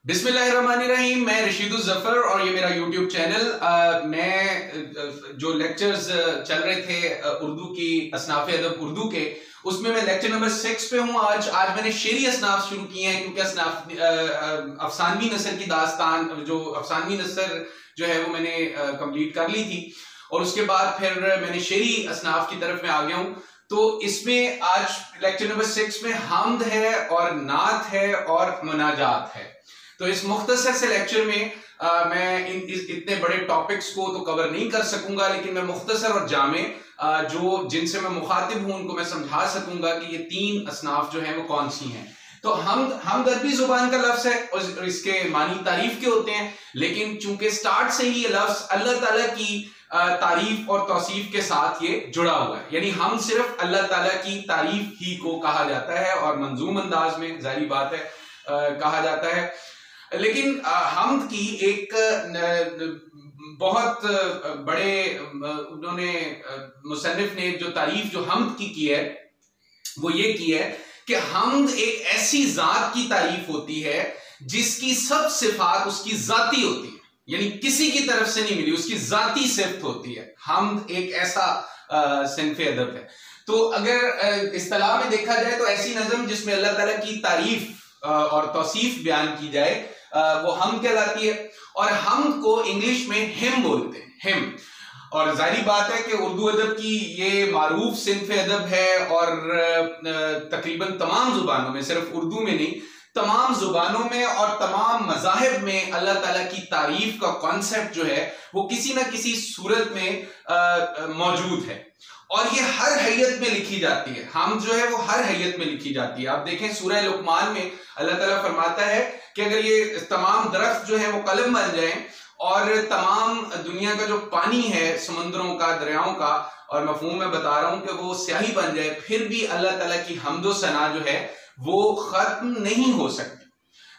बिस्मिल्लाहिर्रहमानिर्रहीम। मैं रशीदुल जफर और ये मेरा यूट्यूब चैनल। मैं जो लेक्चर्स चल रहे थे उर्दू की असनाफ अदब उर्दू के, उसमें मैं लेक्चर नंबर 6 पे हूँ। आज मैंने शेरी असनाफ शुरू किए हैं क्योंकि अफसानवी नसर की दास्तान, जो अफसानवी नसर जो है वो मैंने कंप्लीट कर ली थी और उसके बाद फिर मैंने शेरी असनाफ की तरफ में आ गया हूँ। तो इसमें आज लेक्चर नंबर 6 में हमद है और नात है और मुनाजात है। तो इस मुख्तसर से लेक्चर में मैं इतने बड़े टॉपिक्स को तो कवर नहीं कर सकूंगा, लेकिन मैं मुख्तसर और जामे जो जिनसे मैं मुखातिब हूं उनको मैं समझा सकूंगा कि ये तीन असनाफ जो हैं वो कौन सी हैं। तो हम अरबी जुबान का लफ्ज है और इसके मानी तारीफ के होते हैं, लेकिन चूंकि स्टार्ट से ही ये लफ्ज अल्लाह ताला की तारीफ और तौसीफ के साथ ये जुड़ा हुआ है, यानी हम सिर्फ अल्लाह ताला की तारीफ ही को कहा जाता है और मंजूम अंदाज में जाहिर बात है कहा जाता है। लेकिन हमद की एक बहुत बड़े उन्होंने मुसन्निफ ने जो तारीफ जो हमद की है वो ये की है कि हमद एक ऐसी जात की तारीफ होती है जिसकी सब सिफात उसकी जाती होती है, यानी किसी की तरफ से नहीं मिली, उसकी जाती सिफ्त होती है। हमद एक ऐसा सिन्फ़े अदब है। तो अगर इस्तिलाह में देखा जाए तो ऐसी नज़म जिसमें अल्लाह ताला की तारीफ और तौसीफ बयान की जाए वो हमद कहलाती है। और हमद को इंग्लिश में हिम बोलते हैं, हिम। और जाहिर बात है कि उर्दू अदब की ये मारूफ सिन्फ़े अदब है और तकरीबन तमाम जुबानों में, सिर्फ उर्दू में नहीं, तमाम जुबानों में और तमाम मज़ाहिब में अल्लाह ताला की तारीफ का कॉन्सेप्ट जो है वो किसी ना किसी सूरत में मौजूद है और ये हर हैयत में लिखी जाती है। हम जो है वो हर हैयत में लिखी जाती है। आप देखें सूरह लुक़मान में अल्लाह ताला फरमाता है कि अगर ये तमाम दरख्त जो है वो कलम बन जाएं और तमाम दुनिया का जो पानी है समंदरों का, दरियाओं का, और मफहूम में बता रहा हूं कि वो स्याही बन जाए, फिर भी अल्लाह ताला की हम्दो सना जो है वो खत्म नहीं हो सकती।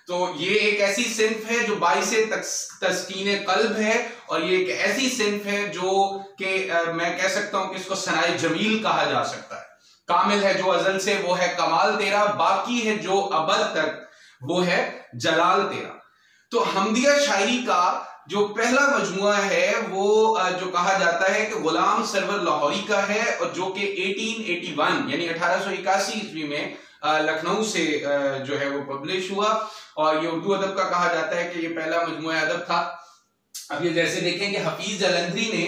तो ये एक ऐसी सिन्फ है जो बाइसे तस्कीने कल्ब है और ये एक ऐसी सिन्फ है जो कि मैं कह सकता हूं कि इसको सनाए जमील कहा जा सकता है। कामिल है जो अजल से वो है कमाल तेरा, बाकी है जो अबद तक वो है जलाल तेरा। तो हमदिया शायरी का जो पहला मजमुआ है वो जो कहा जाता है कि गुलाम सरवर लाहौरी का है और जो कि 1881 यानी 1881 ईस्वी में लखनऊ से जो है वो पब्लिश हुआ और ये उर्दू अदब का कहा जाता है कि ये पहला मजमुआ अदब था। अब ये जैसे देखें कि हफीज जलंधरी ने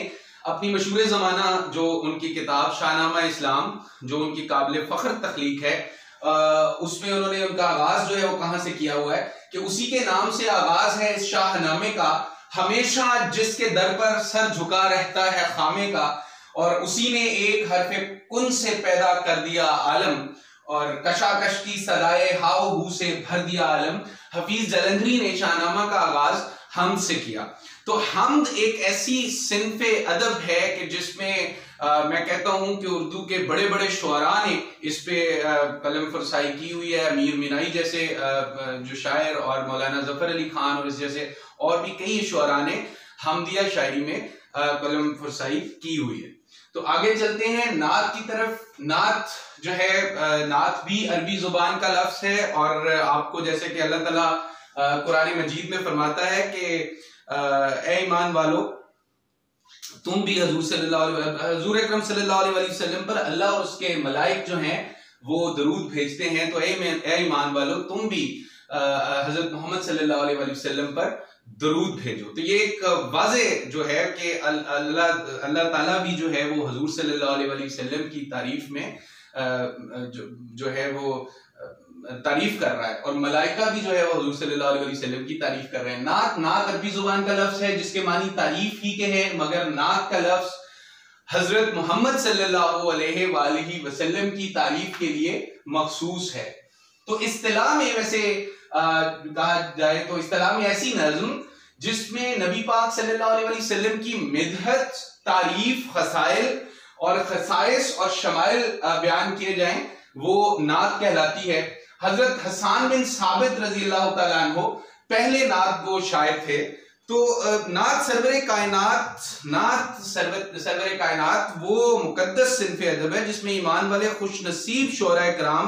अपनी मशहूर ज़माना जो उनकी किताब शाहनामा इस्लाम जो उनकी काबिल फ़ख्र तख्लीक है, उसमें उन्होंने उनका आगाज जो है वो कहां से किया हुआ है कि उसी के नाम से आगाज है इस शाहनामे का, हमेशा जिसके दर पर सर झुका रहता है खामे का, और उसी ने एक हरफ कुन से पैदा कर दिया आलम और कशाकश की सदाए हाव हू से भर दिया आलम। हफीज जलंधरी ने शाहनामा का आगाज हमद से किया। तो हमद एक ऐसी सिन्फ़े अदब है कि जिसमें मैं कहता हूं कि उर्दू के बड़े बड़े शुअरा ने इस पे कलम फरसाई की हुई है। मीर मिनाई जैसे जो शायर और मौलाना जफर अली खान और इस जैसे और भी कई शुअरा ने हमदिया शायरी में कलम फरसाई की हुई है। तो आगे चलते हैं नात की तरफ। नात जो है, नात भी अरबी जुबान का लफ्ज है और आपको जैसे कि अल्लाह ताला कुरान मजीद में फरमाता है कि ए ईमान वालो तुम भी हजूर अकरम सल्लल्लाहु अलैहि वसल्लम पर अल्लाह और उसके मलाइक जो हैं वो दरूद भेजते हैं। तो ए ईमान वालो तुम भी हजरत मोहम्मद सल्लल्लाहु अलैहि वसल्लम पर दरूद भेजो। तो ये एक वाज़े जो है कि अल्लाह ताला भी जो है वो हजूर सल्लल्लाहु अलैहि वसल्लम की तारीफ में जो है वो तारीफ कर रहा है और मलाइका भी जो है वो हुजूर सल्लल्लाहु अलैहि वसल्लम की तारीफ कर रहे हैं। नात अरबी जुबान का लफ्ज है जिसके मानी तारीफ ही के हैं, मगर नात का लफ्ज हजरत मोहम्मद सल्लल्लाहु अलैहि वसल्लम की तारीफ के लिए मखसूस है। तो इस्तिलाह में वैसे कहा जाए तो इस्तिलाह में ऐसी नज़्म जिसमें नबी पाक सल्लल्लाहु अलैहि वसल्लम की मिदहत, तारीफ, खसाइल और खसाइस और शमाइल बयान किए जाएं वो नात कहलाती है। हजरत हसन बिन साबित रजी अल्लाह तआला अन्हु पहले नात गो शायर थे। तो नात सरवरे कायनात वो मुकद्दस सिन्फ़े अदब है जिसमें ईमान वाले खुश नसीब शुअरा कराम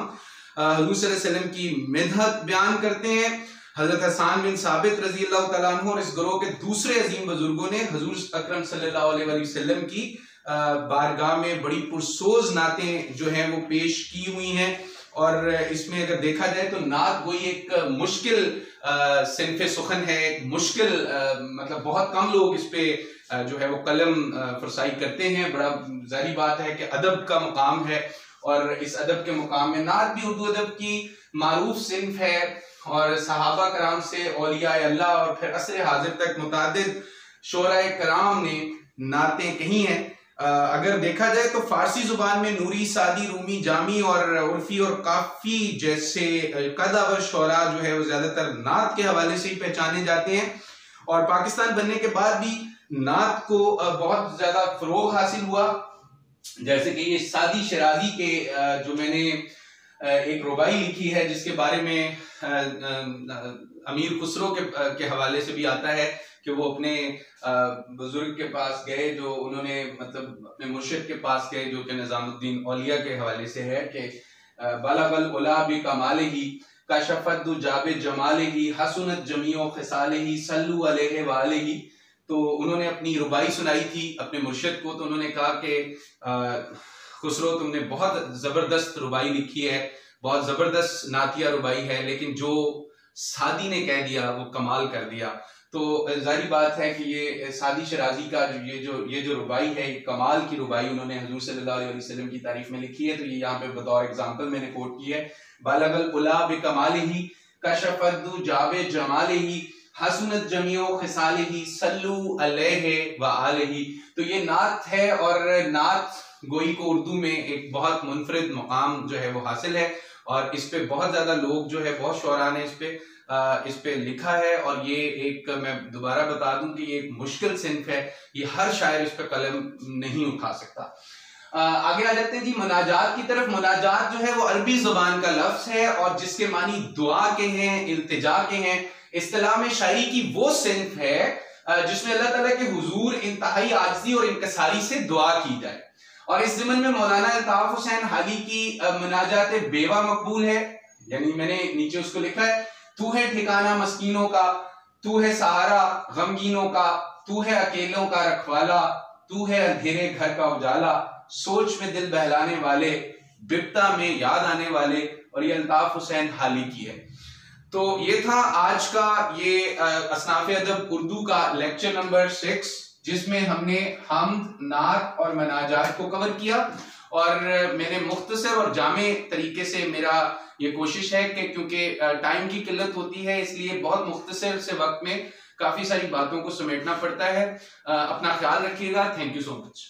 हुज़ूर सल्लल्लाहु अलैहि वसल्लम की मिदहत बयान करते हैं हजरत हसन बिन साबित रजी अल्लाह तआला अन्हु और इस ग्रोह के दूसरे अजीम बुजुर्गों ने हुजूर अकरम सल्लल्लाहु अलैहि वसल्लम की बारगाह में बड़ी पुरसोज नातें जो हैं वो पेश की हुई हैं। और इसमें अगर देखा जाए तो नात गोई एक मुश्किल सिनफ़े सुखन है, एक मुश्किल मतलब बहुत कम लोग इस पे जो है वो कलम फरसाई करते हैं। बड़ा जाहिर बात है कि अदब का मुकाम है और इस अदब के मुकाम में नात भी उर्दू अदब की मारूफ सिनफ है और सहाबा कराम से औलिया अल्लाह और फिर असर हाजिर तक मुतादिद शोराए कराम ने नातें कही हैं। अगर देखा जाए तो फारसी जुबान में नूरी, सादी, रूमी, जामी और उर्फी और काफी जैसे कदावर शोरा जो है वो ज्यादातर नात के हवाले से ही पहचाने जाते हैं। और पाकिस्तान बनने के बाद भी नात को बहुत ज्यादा फरोग हासिल हुआ। जैसे कि ये सादी शराजी के जो मैंने एक रुबाई लिखी है जिसके बारे में अमीर खुसरो के हवाले से भी आता है कि वो अपने बुजुर्ग के पास गए, जो उन्होंने मतलब अपने मुर्शिद के पास गए जो कि निजामुद्दीन औलिया के हवाले से है कि बलगल उला बि कमालिही कशफत जाबे जमालिही हसनत जमीओ खिसालिही सल्लु अलैहि व आलिही। तो उन्होंने अपनी रुबाई सुनाई थी अपने मुर्शिद को, तो उन्होंने कहा कि खुसरो तुमने बहुत जबरदस्त रुबाई लिखी है, बहुत जबरदस्त नातिया रुबाई है, लेकिन जो सादी ने कह दिया वो कमाल कर दिया। तो जाहिर बात है कि ये सादी शराजी का ये जो रुबाई है, कमाल की रुबाई उन्होंने हुजूर सल्लल्लाहु अलैहि वसल्लम की तारीफ में लिखी है। तो ये यहाँ पे बतौर एग्जांपल मैंने कोट की है, बलगल उला बिकमालिही कशफद्दु जाबे जमालिही हसनत जमीओ खिसालिही सल्लु अलैहि व आलिही। तो ये नात है और नात गोई को उर्दू में एक बहुत मुनफरिद मुकाम जो है वो हासिल है और इस पे बहुत ज्यादा लोग जो है, बहुत शोरा ने इस पे लिखा है। और ये एक मैं दोबारा बता दूं कि ये एक मुश्किल सिनफ है, ये हर शायर इस पे कलम नहीं उठा सकता। आगे आ जाते हैं जी मुनाजात की तरफ। मुनाजात जो है वो अरबी जुबान का लफ्ज है और जिसके मानी दुआ के हैं, इल्तिजा के हैं। इस्तिलाह में शायरी की वो सिनफ है जिसमें अल्लाह ताला के हुजूर इंतहाई आजिज़ी और इनकसारी से दुआ की जाए। और इस ज़िमन में मौलाना अल्ताफ हुसैन हाली की मुनाजात बेवा मकबूल है, यानी मैंने नीचे उसको लिखा है, तू है ठिकाना मस्कीनों का, तू है सहारा गमगीनों का, तू है अकेलों का रखवाला, तू है अंधेरे घर का उजाला, सोच में दिल बहलाने वाले, बिपता में याद आने वाले। और ये अल्ताफ हुसैन हाली की है। तो ये था आज का ये असनाफ अदब उर्दू का लेक्चर नंबर 6, जिसमें हमने हम्द, नात और मनाजात को कवर किया। और मैंने मुख्तसर और जामे तरीके से, मेरा ये कोशिश है कि क्योंकि टाइम की किल्लत होती है इसलिए बहुत मुख्तसर से वक्त में काफी सारी बातों को समेटना पड़ता है। अपना ख्याल रखिएगा। Thank you so much.